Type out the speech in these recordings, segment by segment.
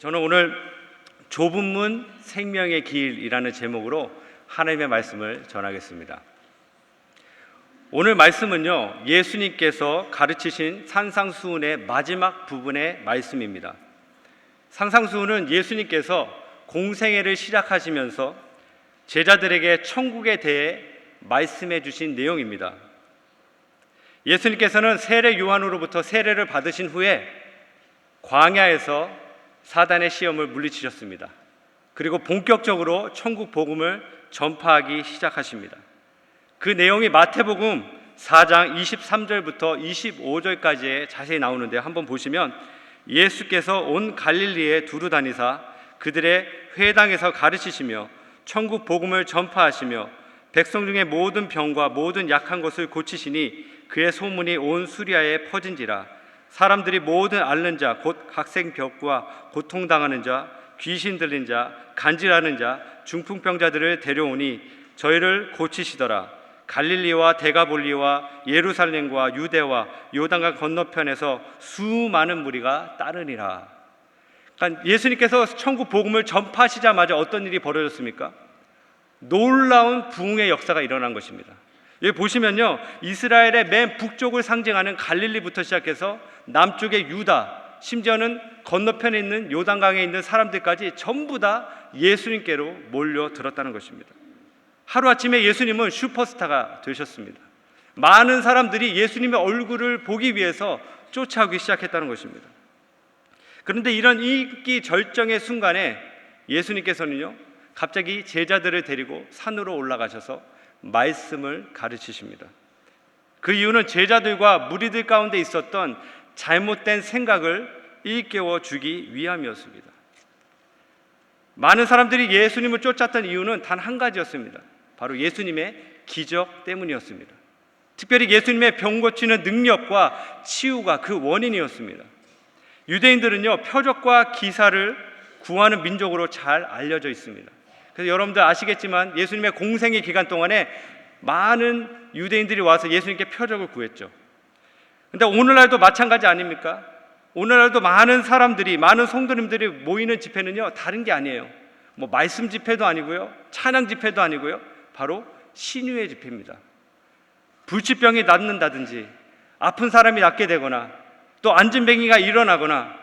저는 오늘 좁은 문 생명의 길이라는 제목으로 하나님의 말씀을 전하겠습니다. 오늘 말씀은요, 예수님께서 가르치신 산상수훈의 마지막 부분의 말씀입니다. 산상수훈은 예수님께서 공생애를 시작하시면서 제자들에게 천국에 대해 말씀해 주신 내용입니다. 예수님께서는 세례 요한으로부터 세례를 받으신 후에 광야에서 사단의 시험을 물리치셨습니다. 그리고 본격적으로 천국 복음을 전파하기 시작하십니다. 그 내용이 마태복음 4장 23절부터 25절까지에 자세히 나오는데 한번 보시면 예수께서 온 갈릴리에 두루 다니사 그들의 회당에서 가르치시며 천국 복음을 전파하시며 백성 중에 모든 병과 모든 약한 것을 고치시니 그의 소문이 온 수리아에 퍼진지라. 사람들이 모든 앓는 자 곧 각생병과 고통당하는 자 귀신 들린 자 간질하는 자 중풍병자들을 데려오니 저희를 고치시더라. 갈릴리와 데가볼리와 예루살렘과 유대와 요단강 건너편에서 수많은 무리가 따르니라. 그러니까 예수님께서 천국 복음을 전파하시자마자 어떤 일이 벌어졌습니까? 놀라운 부흥의 역사가 일어난 것입니다. 여기 보시면요, 이스라엘의 맨 북쪽을 상징하는 갈릴리부터 시작해서 남쪽의 유다, 심지어는 건너편에 있는 요단강에 있는 사람들까지 전부 다 예수님께로 몰려들었다는 것입니다. 하루아침에 예수님은 슈퍼스타가 되셨습니다. 많은 사람들이 예수님의 얼굴을 보기 위해서 쫓아오기 시작했다는 것입니다. 그런데 이런 인기 절정의 순간에 예수님께서는요, 갑자기 제자들을 데리고 산으로 올라가셔서 말씀을 가르치십니다. 그 이유는 제자들과 무리들 가운데 있었던 잘못된 생각을 일깨워 주기 위함이었습니다. 많은 사람들이 예수님을 쫓았던 이유는 단 한 가지였습니다. 바로 예수님의 기적 때문이었습니다. 특별히 예수님의 병 고치는 능력과 치유가 그 원인이었습니다. 유대인들은요, 표적과 기사를 구하는 민족으로 잘 알려져 있습니다. 그래서 여러분들 아시겠지만 예수님의 공생의 기간 동안에 많은 유대인들이 와서 예수님께 표적을 구했죠. 근데 오늘날도 마찬가지 아닙니까? 오늘날도 많은 사람들이, 많은 성도님들이 모이는 집회는요, 다른 게 아니에요. 뭐 말씀 집회도 아니고요, 찬양 집회도 아니고요, 바로 신유의 집회입니다. 불치병이 낫는다든지, 아픈 사람이 낫게 되거나, 또 안진뱅이가 일어나거나,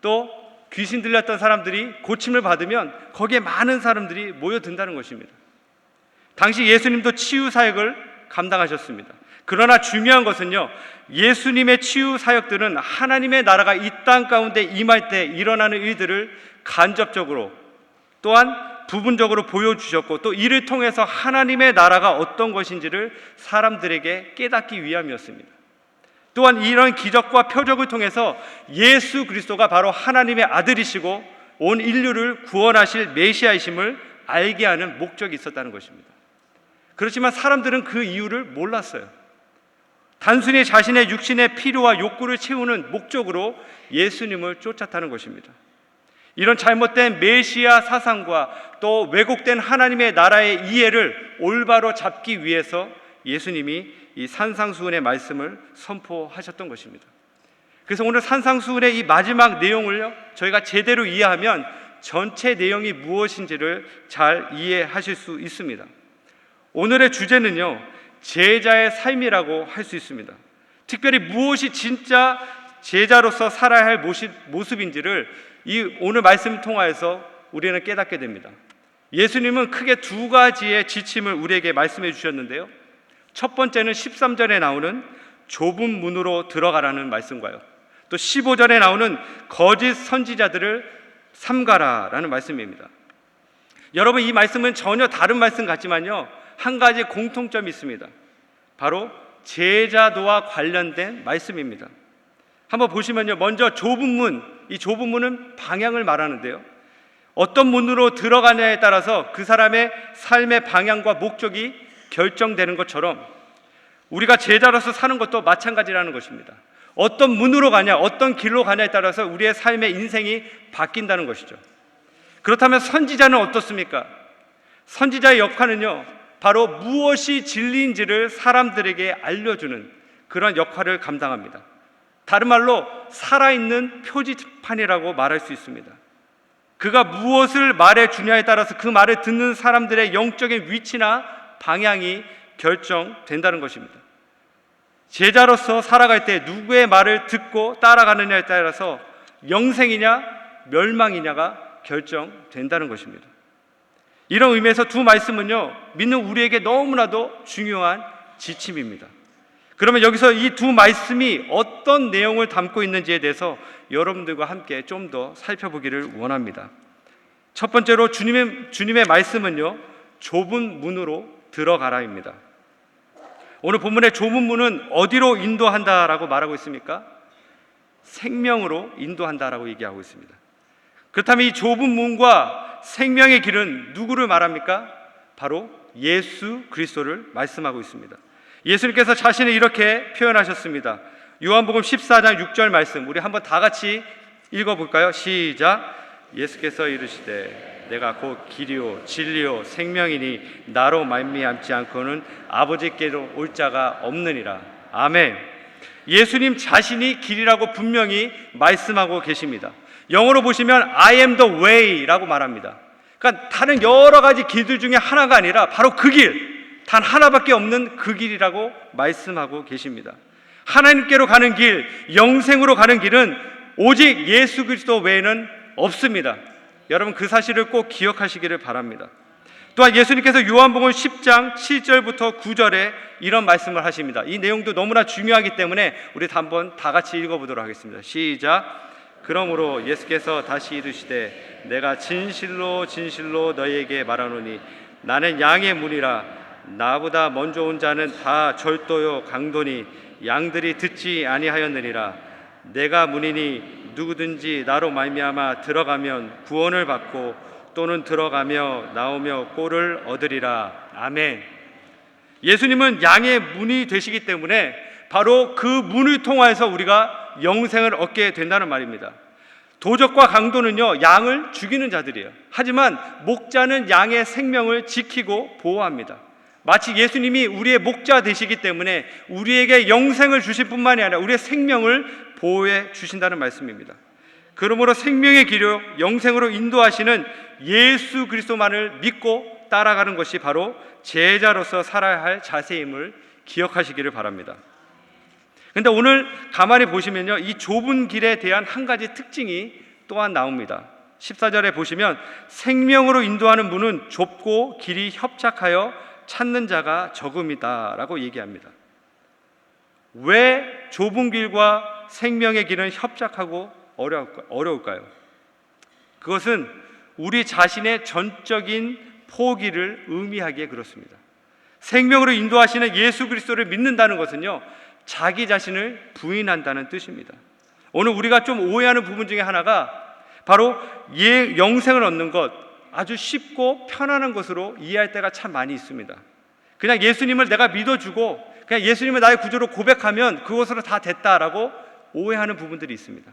또 귀신 들렸던 사람들이 고침을 받으면 거기에 많은 사람들이 모여든다는 것입니다. 당시 예수님도 치유 사역을 감당하셨습니다. 그러나 중요한 것은요, 예수님의 치유 사역들은 하나님의 나라가 이 땅 가운데 임할 때 일어나는 일들을 간접적으로 또한 부분적으로 보여주셨고, 또 이를 통해서 하나님의 나라가 어떤 것인지를 사람들에게 깨닫기 위함이었습니다. 또한 이런 기적과 표적을 통해서 예수 그리스도가 바로 하나님의 아들이시고 온 인류를 구원하실 메시아이심을 알게 하는 목적이 있었다는 것입니다. 그렇지만 사람들은 그 이유를 몰랐어요. 단순히 자신의 육신의 필요와 욕구를 채우는 목적으로 예수님을 쫓았다는 것입니다. 이런 잘못된 메시아 사상과 또 왜곡된 하나님의 나라의 이해를 올바로 잡기 위해서 예수님이 이 산상수훈의 말씀을 선포하셨던 것입니다. 그래서 오늘 산상수훈의 이 마지막 내용을요, 저희가 제대로 이해하면 전체 내용이 무엇인지를 잘 이해하실 수 있습니다. 오늘의 주제는요, 제자의 삶이라고 할 수 있습니다. 특별히 무엇이 진짜 제자로서 살아야 할 모습인지를 이 오늘 말씀을 통하여서 우리는 깨닫게 됩니다. 예수님은 크게 두 가지의 지침을 우리에게 말씀해 주셨는데요, 첫 번째는 13절에 나오는 좁은 문으로 들어가라는 말씀과요, 또 15절에 나오는 거짓 선지자들을 삼가라라는 말씀입니다. 여러분, 이 말씀은 전혀 다른 말씀 같지만요, 한 가지 공통점이 있습니다. 바로 제자도와 관련된 말씀입니다. 한번 보시면요, 먼저 좁은 문, 이 좁은 문은 방향을 말하는데요, 어떤 문으로 들어가냐에 따라서 그 사람의 삶의 방향과 목적이 결정되는 것처럼 우리가 제자로서 사는 것도 마찬가지라는 것입니다. 어떤 문으로 가냐, 어떤 길로 가냐에 따라서 우리의 삶의 인생이 바뀐다는 것이죠. 그렇다면 선지자는 어떻습니까? 선지자의 역할은요, 바로 무엇이 진리인지를 사람들에게 알려주는 그런 역할을 감당합니다. 다른 말로 살아있는 표지판이라고 말할 수 있습니다. 그가 무엇을 말해 주냐에 따라서 그 말을 듣는 사람들의 영적인 위치나 방향이 결정된다는 것입니다. 제자로서 살아갈 때 누구의 말을 듣고 따라가느냐에 따라서 영생이냐 멸망이냐가 결정된다는 것입니다. 이런 의미에서 두 말씀은요, 믿는 우리에게 너무나도 중요한 지침입니다. 그러면 여기서 이 두 말씀이 어떤 내용을 담고 있는지에 대해서 여러분들과 함께 좀 더 살펴보기를 원합니다. 첫 번째로 주님의 말씀은요, 좁은 문으로 들어가라입니다. 오늘 본문의 좁은 문은 어디로 인도한다라고 말하고 있습니까? 생명으로 인도한다라고 얘기하고 있습니다. 그렇다면 이 좁은 문과 생명의 길은 누구를 말합니까? 바로 예수 그리스도를 말씀하고 있습니다. 예수님께서 자신을 이렇게 표현하셨습니다. 요한복음 14장 6절 말씀, 우리 한번 다 같이 읽어볼까요? 시작. 예수께서 이르시되 내가 곧 길이요 진리요 생명이니 나로 말미암지 않고는 아버지께로 올 자가 없느니라. 아멘. 예수님 자신이 길이라고 분명히 말씀하고 계십니다. 영어로 보시면 I am the way라고 말합니다. 그러니까 다른 여러 가지 길들 중에 하나가 아니라 바로 그 길, 단 하나밖에 없는 그 길이라고 말씀하고 계십니다. 하나님께로 가는 길, 영생으로 가는 길은 오직 예수 그리스도 외에는 없습니다. 여러분 그 사실을 꼭 기억하시기를 바랍니다. 또한 예수님께서 요한복음 10장 7절부터 9절에 이런 말씀을 하십니다. 이 내용도 너무나 중요하기 때문에 우리 한번 다 같이 읽어보도록 하겠습니다. 시작. 그러므로 예수께서 다시 이르시되 내가 진실로 진실로 너희에게 말하노니 나는 양의 문이라. 나보다 먼저 온 자는 다 절도요 강도니 양들이 듣지 아니하였느니라. 내가 문이니 누구든지 나로 말미암아 들어가면 구원을 받고 또는 들어가며 나오며 꼴을 얻으리라. 아멘. 예수님은 양의 문이 되시기 때문에 바로 그 문을 통하여서 우리가 영생을 얻게 된다는 말입니다. 도적과 강도는요, 양을 죽이는 자들이에요. 하지만 목자는 양의 생명을 지키고 보호합니다. 마치 예수님이 우리의 목자 되시기 때문에 우리에게 영생을 주실 뿐만이 아니라 우리의 생명을 보호해 주신다는 말씀입니다. 그러므로 생명의 길로 영생으로 인도하시는 예수 그리스도만을 믿고 따라가는 것이 바로 제자로서 살아야 할 자세임을 기억하시기를 바랍니다. 그런데 오늘 가만히 보시면요, 이 좁은 길에 대한 한 가지 특징이 또한 나옵니다. 14절에 보시면 생명으로 인도하는 문은 좁고 길이 협착하여 찾는 자가 적음이다 라고 얘기합니다. 왜 좁은 길과 생명의 길은 협착하고 어려울까요? 그것은 우리 자신의 전적인 포기를 의미하기에 그렇습니다. 생명으로 인도하시는 예수 그리스도를 믿는다는 것은요, 자기 자신을 부인한다는 뜻입니다. 오늘 우리가 좀 오해하는 부분 중에 하나가 바로 영생을 얻는 것, 아주 쉽고 편안한 것으로 이해할 때가 참 많이 있습니다. 그냥 예수님을 내가 믿어주고 그냥 예수님을 나의 구주로 고백하면 그것으로 다 됐다라고 오해하는 부분들이 있습니다.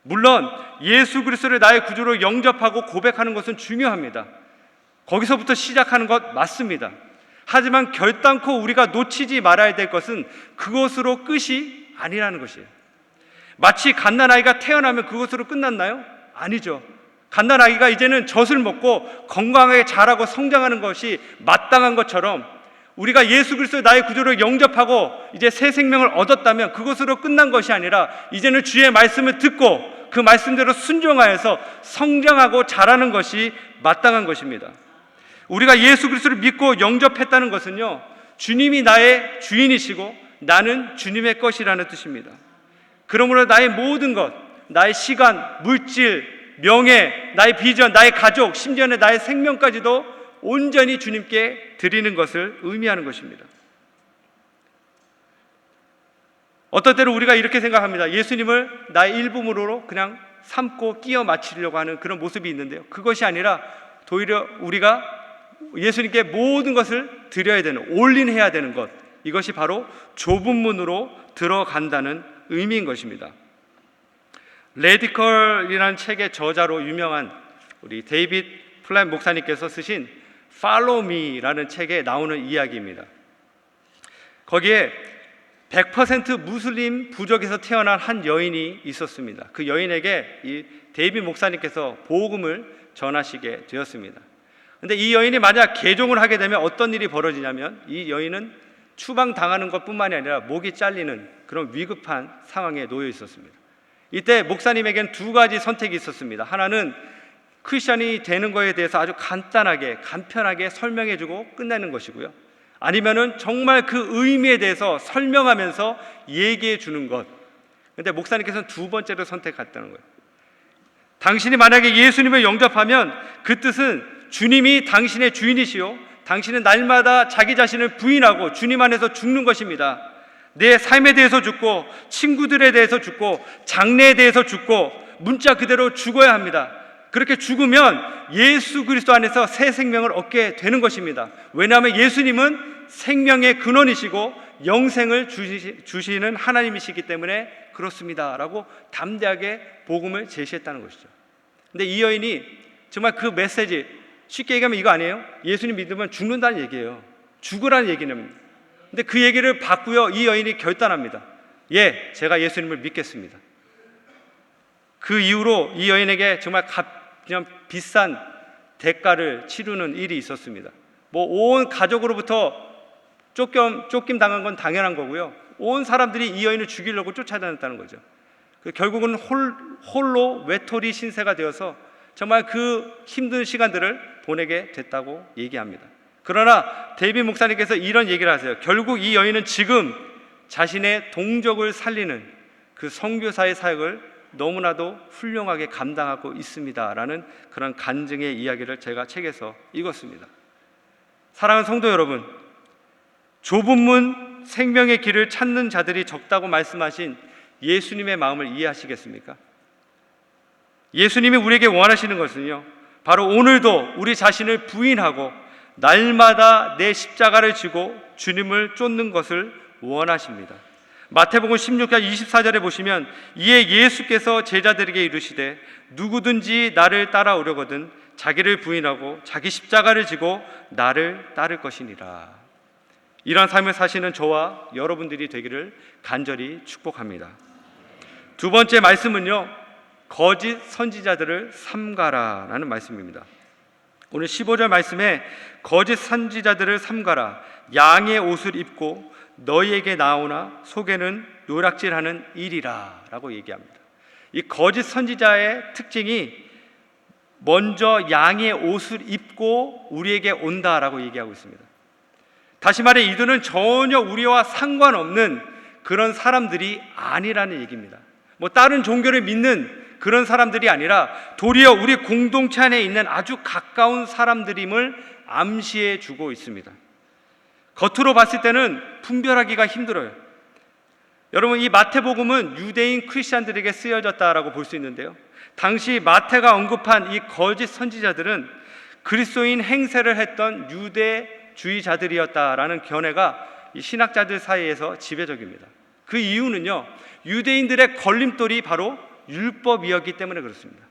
물론 예수 그리스도를 나의 구주로 영접하고 고백하는 것은 중요합니다. 거기서부터 시작하는 것 맞습니다. 하지만 결단코 우리가 놓치지 말아야 될 것은 그것으로 끝이 아니라는 것이에요. 마치 갓난아이가 태어나면 그것으로 끝났나요? 아니죠. 갓난아이가 이제는 젖을 먹고 건강하게 자라고 성장하는 것이 마땅한 것처럼 우리가 예수 그리스도 나의 구주로 영접하고 이제 새 생명을 얻었다면 그것으로 끝난 것이 아니라 이제는 주의 말씀을 듣고 그 말씀대로 순종하여서 성장하고 자라는 것이 마땅한 것입니다. 우리가 예수 그리스도를 믿고 영접했다는 것은요, 주님이 나의 주인이시고 나는 주님의 것이라는 뜻입니다. 그러므로 나의 모든 것, 나의 시간, 물질, 명예, 나의 비전, 나의 가족, 심지어는 나의 생명까지도 온전히 주님께 드리는 것을 의미하는 것입니다. 어떤 때는 우리가 이렇게 생각합니다. 예수님을 나의 일부므로 그냥 삼고 끼워 맞추려고 하는 그런 모습이 있는데요, 그것이 아니라 오히려 우리가 예수님께 모든 것을 드려야 되는, 올인해야 되는 것, 이것이 바로 좁은 문으로 들어간다는 의미인 것입니다. 레디컬이라는 책의 저자로 유명한 우리 데이빗 플랫 목사님께서 쓰신 Follow Me라는 책에 나오는 이야기입니다. 거기에 100% 무슬림 부족에서 태어난 한 여인이 있었습니다. 그 여인에게 이 데이빗 목사님께서 복음을 전하시게 되었습니다. 근데 이 여인이 만약 개종을 하게 되면 어떤 일이 벌어지냐면 이 여인은 추방당하는 것뿐만이 아니라 목이 잘리는 그런 위급한 상황에 놓여 있었습니다. 이때 목사님에게는 두 가지 선택이 있었습니다. 하나는 크리스천이 되는 것에 대해서 아주 간단하게 간편하게 설명해주고 끝내는 것이고요. 아니면은 정말 그 의미에 대해서 설명하면서 얘기해 주는 것. 근데 목사님께서는 두 번째로 선택했다는 거예요. 당신이 만약에 예수님을 영접하면 그 뜻은 주님이 당신의 주인이시요, 당신은 날마다 자기 자신을 부인하고 주님 안에서 죽는 것입니다. 내 삶에 대해서 죽고 친구들에 대해서 죽고 장래에 대해서 죽고 문자 그대로 죽어야 합니다. 그렇게 죽으면 예수 그리스도 안에서 새 생명을 얻게 되는 것입니다. 왜냐하면 예수님은 생명의 근원이시고 영생을 주시는 하나님이시기 때문에 그렇습니다 라고 담대하게 복음을 제시했다는 것이죠. 근데 이 여인이 정말 그 메시지, 쉽게 얘기하면 이거 아니에요? 예수님 믿으면 죽는다는 얘기예요. 죽으라는 얘기는. 근데 그 얘기를 받고요, 이 여인이 결단합니다. 예, 제가 예수님을 믿겠습니다. 그 이후로 이 여인에게 정말 그냥 비싼 대가를 치르는 일이 있었습니다. 뭐 온 가족으로부터 쫓김 당한 건 당연한 거고요. 온 사람들이 이 여인을 죽이려고 쫓아다녔다는 거죠. 결국은 홀로 외톨이 신세가 되어서 정말 그 힘든 시간들을 보내게 됐다고 얘기합니다. 그러나 데이빗 목사님께서 이런 얘기를 하세요. 결국 이 여인은 지금 자신의 동족을 살리는 그 선교사의 사역을 너무나도 훌륭하게 감당하고 있습니다 라는 그런 간증의 이야기를 제가 책에서 읽었습니다. 사랑하는 성도 여러분, 좁은 문 생명의 길을 찾는 자들이 적다고 말씀하신 예수님의 마음을 이해하시겠습니까? 예수님이 우리에게 원하시는 것은요, 바로 오늘도 우리 자신을 부인하고 날마다 내 십자가를 지고 주님을 쫓는 것을 원하십니다. 마태복음 16장 24절에 보시면 이에 예수께서 제자들에게 이르시되 누구든지 나를 따라오려거든 자기를 부인하고 자기 십자가를 지고 나를 따를 것이니라. 이러한 삶을 사시는 저와 여러분들이 되기를 간절히 축복합니다. 두 번째 말씀은요, 거짓 선지자들을 삼가라 라는 말씀입니다. 오늘 15절 말씀에 거짓 선지자들을 삼가라, 양의 옷을 입고 너희에게 나오나 속에는 노략질하는 일이라 라고 얘기합니다. 이 거짓 선지자의 특징이 먼저 양의 옷을 입고 우리에게 온다라고 얘기하고 있습니다. 다시 말해 이들은 전혀 우리와 상관없는 그런 사람들이 아니라는 얘기입니다. 뭐 다른 종교를 믿는 그런 사람들이 아니라 도리어 우리 공동체 안에 있는 아주 가까운 사람들임을 암시해 주고 있습니다. 겉으로 봤을 때는 분별하기가 힘들어요. 여러분, 이 마태복음은 유대인 크리스찬들에게 쓰여졌다라고 볼 수 있는데요, 당시 마태가 언급한 이 거짓 선지자들은 그리스도인 행세를 했던 유대주의자들이었다라는 견해가 이 신학자들 사이에서 지배적입니다. 그 이유는요, 유대인들의 걸림돌이 바로 율법이었기 때문에 그렇습니다.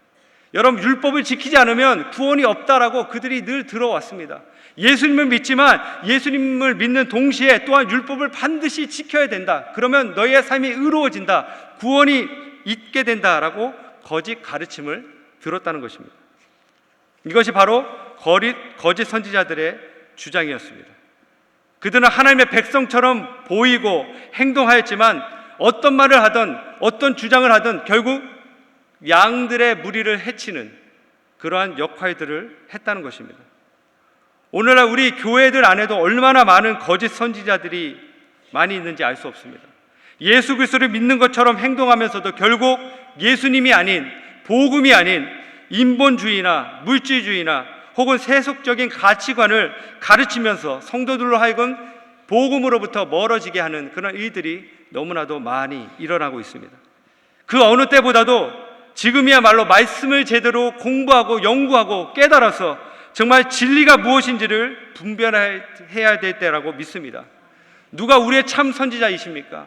여러분, 율법을 지키지 않으면 구원이 없다라고 그들이 늘 들어왔습니다. 예수님을 믿지만 예수님을 믿는 동시에 또한 율법을 반드시 지켜야 된다. 그러면 너희의 삶이 의로워진다. 구원이 있게 된다라고 거짓 가르침을 들었다는 것입니다. 이것이 바로 거짓 선지자들의 주장이었습니다. 그들은 하나님의 백성처럼 보이고 행동하였지만 어떤 말을 하든 어떤 주장을 하든 결국 양들의 무리를 해치는 그러한 역할들을 했다는 것입니다. 오늘날 우리 교회들 안에도 얼마나 많은 거짓 선지자들이 많이 있는지 알 수 없습니다. 예수 그리스도를 믿는 것처럼 행동하면서도 결국 예수님이 아닌, 복음이 아닌 인본주의나 물질주의나 혹은 세속적인 가치관을 가르치면서 성도들로 하여금 복음으로부터 멀어지게 하는 그런 일들이 너무나도 많이 일어나고 있습니다. 그 어느 때보다도 지금이야말로 말씀을 제대로 공부하고 연구하고 깨달아서 정말 진리가 무엇인지를 분별해야 될 때라고 믿습니다. 누가 우리의 참 선지자이십니까?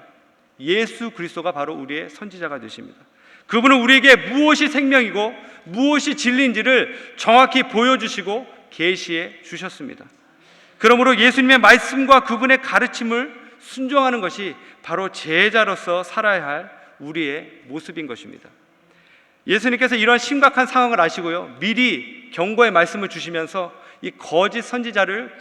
예수 그리스도가 바로 우리의 선지자가 되십니다. 그분은 우리에게 무엇이 생명이고 무엇이 진리인지를 정확히 보여주시고 계시해 주셨습니다. 그러므로 예수님의 말씀과 그분의 가르침을 순종하는 것이 바로 제자로서 살아야 할 우리의 모습인 것입니다. 예수님께서 이런 심각한 상황을 아시고요, 미리 경고의 말씀을 주시면서 이 거짓 선지자를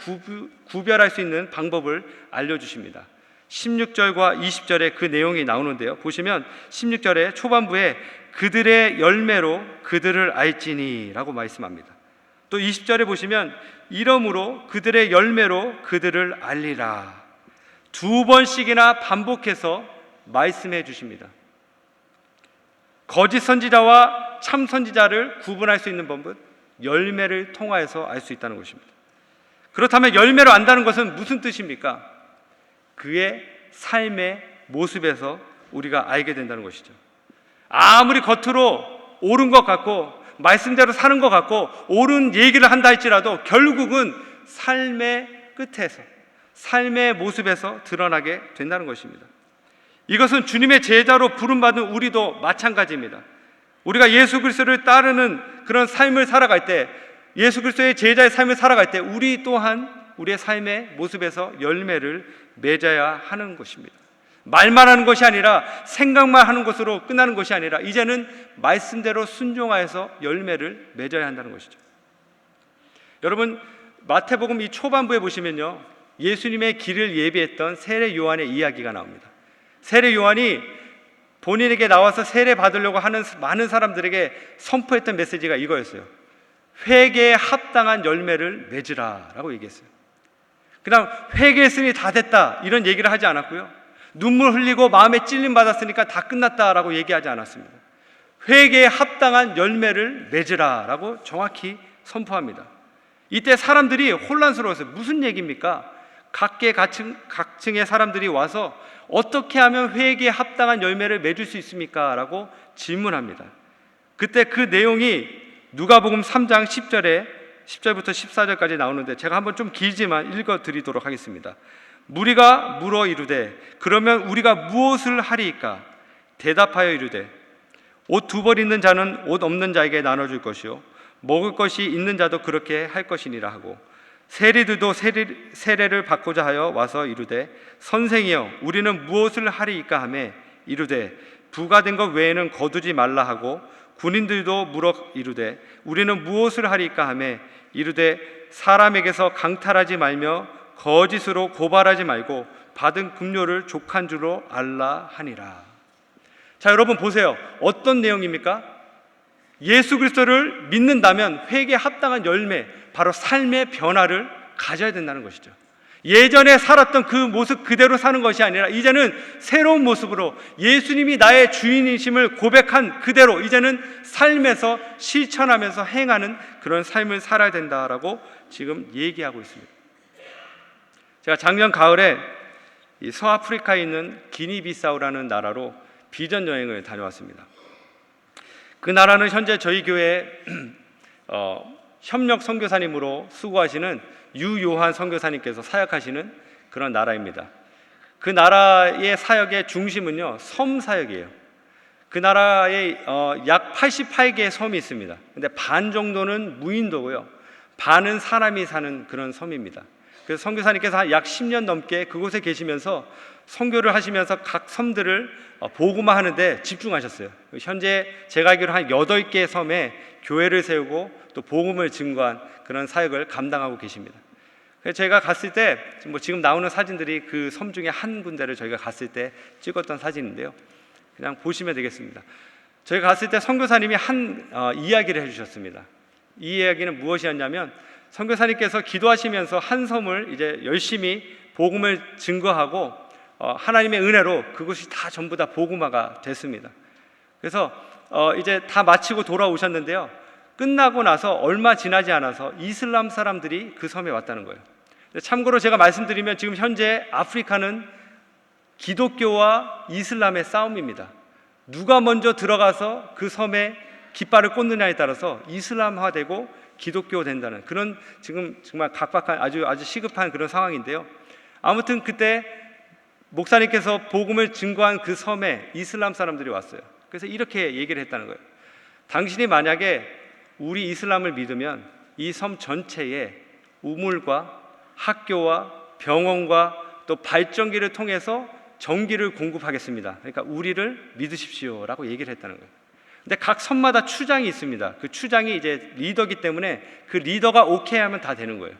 구별할 수 있는 방법을 알려주십니다. 16절과 20절에 그 내용이 나오는데요, 보시면 16절에 초반부에 그들의 열매로 그들을 알지니 라고 말씀합니다. 또 20절에 보시면 이러므로 그들의 열매로 그들을 알리라, 두 번씩이나 반복해서 말씀해 주십니다. 거짓 선지자와 참 선지자를 구분할 수 있는 법은 열매를 통하여서 알 수 있다는 것입니다. 그렇다면 열매로 안다는 것은 무슨 뜻입니까? 그의 삶의 모습에서 우리가 알게 된다는 것이죠. 아무리 겉으로 옳은 것 같고 말씀대로 사는 것 같고 옳은 얘기를 한다 할지라도 결국은 삶의 끝에서, 삶의 모습에서 드러나게 된다는 것입니다. 이것은 주님의 제자로 부름받은 우리도 마찬가지입니다. 우리가 예수 그리스도를 따르는 그런 삶을 살아갈 때, 예수 그리스도의 제자의 삶을 살아갈 때 우리 또한 우리의 삶의 모습에서 열매를 맺어야 하는 것입니다. 말만 하는 것이 아니라, 생각만 하는 것으로 끝나는 것이 아니라 이제는 말씀대로 순종하여서 열매를 맺어야 한다는 것이죠. 여러분, 마태복음 이 초반부에 보시면요, 예수님의 길을 예비했던 세례 요한의 이야기가 나옵니다. 세례 요한이 본인에게 나와서 세례 받으려고 하는 많은 사람들에게 선포했던 메시지가 이거였어요. 회개에 합당한 열매를 맺으라 라고 얘기했어요. 그냥 회개했으니 다 됐다 이런 얘기를 하지 않았고요, 눈물 흘리고 마음에 찔림 받았으니까 다 끝났다라고 얘기하지 않았습니다. 회개에 합당한 열매를 맺으라 라고 정확히 선포합니다. 이때 사람들이 혼란스러웠어요. 무슨 얘기입니까? 각층의 사람들이 와서 어떻게 하면 회개에 합당한 열매를 맺을 수 있습니까? 라고 질문합니다. 그때 그 내용이 누가복음 3장 10절부터 14절까지 나오는데 제가 한번 좀 길지만 읽어드리도록 하겠습니다. 무리가 물어 이르되 그러면 우리가 무엇을 하리이까? 대답하여 이르되 옷 두 벌 있는 자는 옷 없는 자에게 나눠줄 것이요 먹을 것이 있는 자도 그렇게 할 것이니라 하고, 세리들도 세례를 받고자 하여 와서 이르되 선생이여 우리는 무엇을 하리이까 하매 이르되 부가된 것 외에는 거두지 말라 하고, 군인들도 물어 이르되 우리는 무엇을 하리이까 하매 이르되 사람에게서 강탈하지 말며 거짓으로 고발하지 말고 받은 급료를 족한 줄로 알라 하니라. 자, 여러분 보세요. 어떤 내용입니까? 예수 그리스도를 믿는다면 회개에 합당한 열매, 바로 삶의 변화를 가져야 된다는 것이죠. 예전에 살았던 그 모습 그대로 사는 것이 아니라 이제는 새로운 모습으로 예수님이 나의 주인이심을 고백한 그대로 이제는 삶에서 실천하면서 행하는 그런 삶을 살아야 된다라고 지금 얘기하고 있습니다. 제가 작년 가을에 이 서아프리카에 있는 기니비사우라는 나라로 비전 여행을 다녀왔습니다. 그 나라는 현재 저희 교회에 협력 선교사님으로 수고하시는 유요한 선교사님께서 사역하시는 그런 나라입니다. 그 나라의 사역의 중심은요, 섬 사역이에요. 그 나라에 약 88개의 섬이 있습니다. 근데 반 정도는 무인도고요, 반은 사람이 사는 그런 섬입니다. 그래서 선교사님께서 약 10년 넘게 그곳에 계시면서 선교를 하시면서 각 섬들을 복음화하는데 집중하셨어요. 현재 제가 알기로 한 8개의 섬에 교회를 세우고 또 복음을 증거한 그런 사역을 감당하고 계십니다. 그래서 저희가 갔을 때 지금 나오는 사진들이 그 섬 중에 한 군데를 저희가 갔을 때 찍었던 사진인데요, 그냥 보시면 되겠습니다. 저희가 갔을 때 선교사님이 한 이야기를 해주셨습니다. 이 이야기는 무엇이었냐면, 선교사님께서 기도하시면서 한 섬을 이제 열심히 복음을 증거하고 하나님의 은혜로 그것이 다 전부 다 복음화가 됐습니다. 그래서 이제 다 마치고 돌아오셨는데요, 끝나고 나서 얼마 지나지 않아서 이슬람 사람들이 그 섬에 왔다는 거예요. 참고로 제가 말씀드리면 지금 현재 아프리카는 기독교와 이슬람의 싸움입니다. 누가 먼저 들어가서 그 섬에 깃발을 꽂느냐에 따라서 이슬람화되고 기독교 된다는 그런 지금 정말 각박한 아주 시급한 그런 상황인데요. 아무튼 그때 목사님께서 복음을 증거한 그 섬에 이슬람 사람들이 왔어요. 그래서 이렇게 얘기를 했다는 거예요. 당신이 만약에 우리 이슬람을 믿으면 이 섬 전체에 우물과 학교와 병원과 또 발전기를 통해서 전기를 공급하겠습니다. 그러니까 우리를 믿으십시오라고 얘기를 했다는 거예요. 근데 각 섬마다 추장이 있습니다. 그 추장이 이제 리더기 때문에 그 리더가 오케이 하면 다 되는 거예요.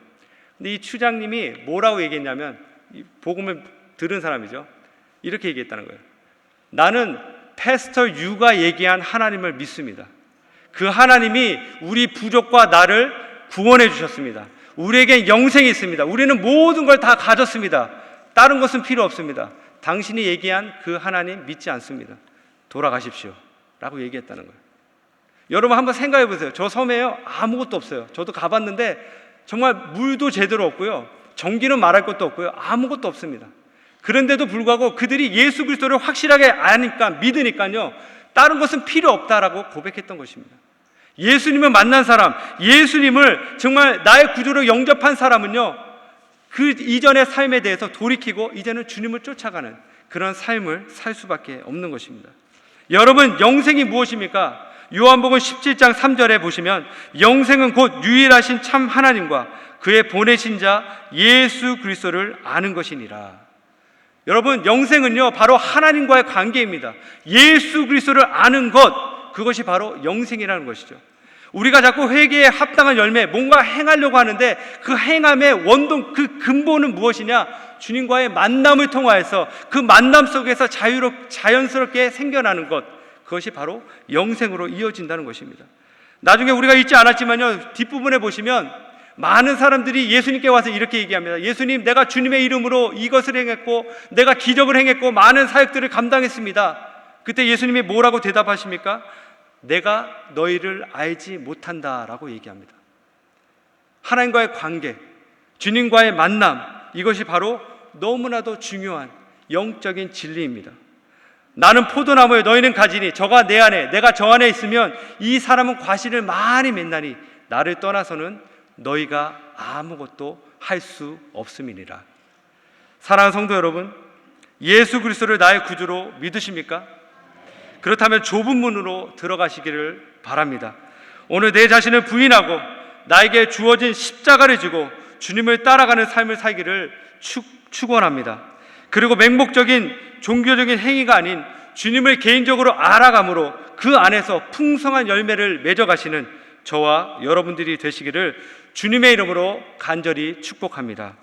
근데 이 추장님이 뭐라고 얘기했냐면, 이 복음을 들은 사람이죠. 이렇게 얘기했다는 거예요. 나는 패스터 유가 얘기한 하나님을 믿습니다. 그 하나님이 우리 부족과 나를 구원해 주셨습니다. 우리에겐 영생이 있습니다. 우리는 모든 걸 다 가졌습니다. 다른 것은 필요 없습니다. 당신이 얘기한 그 하나님 믿지 않습니다. 돌아가십시오 라고 얘기했다는 거예요. 여러분 한번 생각해 보세요. 저 섬에요, 아무것도 없어요. 저도 가봤는데 정말 물도 제대로 없고요, 전기는 말할 것도 없고요, 아무것도 없습니다. 그런데도 불구하고 그들이 예수 그리스도를 확실하게 아니까, 믿으니까요, 다른 것은 필요 없다라고 고백했던 것입니다. 예수님을 만난 사람, 예수님을 정말 나의 구주로 영접한 사람은요, 그 이전의 삶에 대해서 돌이키고 이제는 주님을 쫓아가는 그런 삶을 살 수밖에 없는 것입니다. 여러분, 영생이 무엇입니까? 요한복음 17장 3절에 보시면 영생은 곧 유일하신 참 하나님과 그의 보내신 자 예수 그리스도를 아는 것이니라. 여러분, 영생은요 바로 하나님과의 관계입니다. 예수 그리스도를 아는 것, 그것이 바로 영생이라는 것이죠. 우리가 자꾸 회개에 합당한 열매, 뭔가 행하려고 하는데 그 행함의 원동, 그 근본은 무엇이냐? 주님과의 만남을 통하여서 그 만남 속에서 자연스럽게 생겨나는 것, 그것이 바로 영생으로 이어진다는 것입니다. 나중에 우리가 읽지 않았지만요, 뒷부분에 보시면 많은 사람들이 예수님께 와서 이렇게 얘기합니다. 예수님, 내가 주님의 이름으로 이것을 행했고 내가 기적을 행했고 많은 사역들을 감당했습니다. 그때 예수님이 뭐라고 대답하십니까? 내가 너희를 알지 못한다라고 얘기합니다. 하나님과의 관계, 주님과의 만남, 이것이 바로 너무나도 중요한 영적인 진리입니다. 나는 포도나무에 너희는 가지니 저가 내 안에 내가 저 안에 있으면 이 사람은 과실을 많이 맺나니 나를 떠나서는 너희가 아무것도 할 수 없음이니라. 사랑하는 성도 여러분, 예수 그리스도를 나의 구주로 믿으십니까? 그렇다면 좁은 문으로 들어가시기를 바랍니다. 오늘 내 자신을 부인하고 나에게 주어진 십자가를 지고 주님을 따라가는 삶을 살기를 축원합니다. 그리고 맹목적인 종교적인 행위가 아닌 주님을 개인적으로 알아감으로 그 안에서 풍성한 열매를 맺어가시는 저와 여러분들이 되시기를 주님의 이름으로 간절히 축복합니다.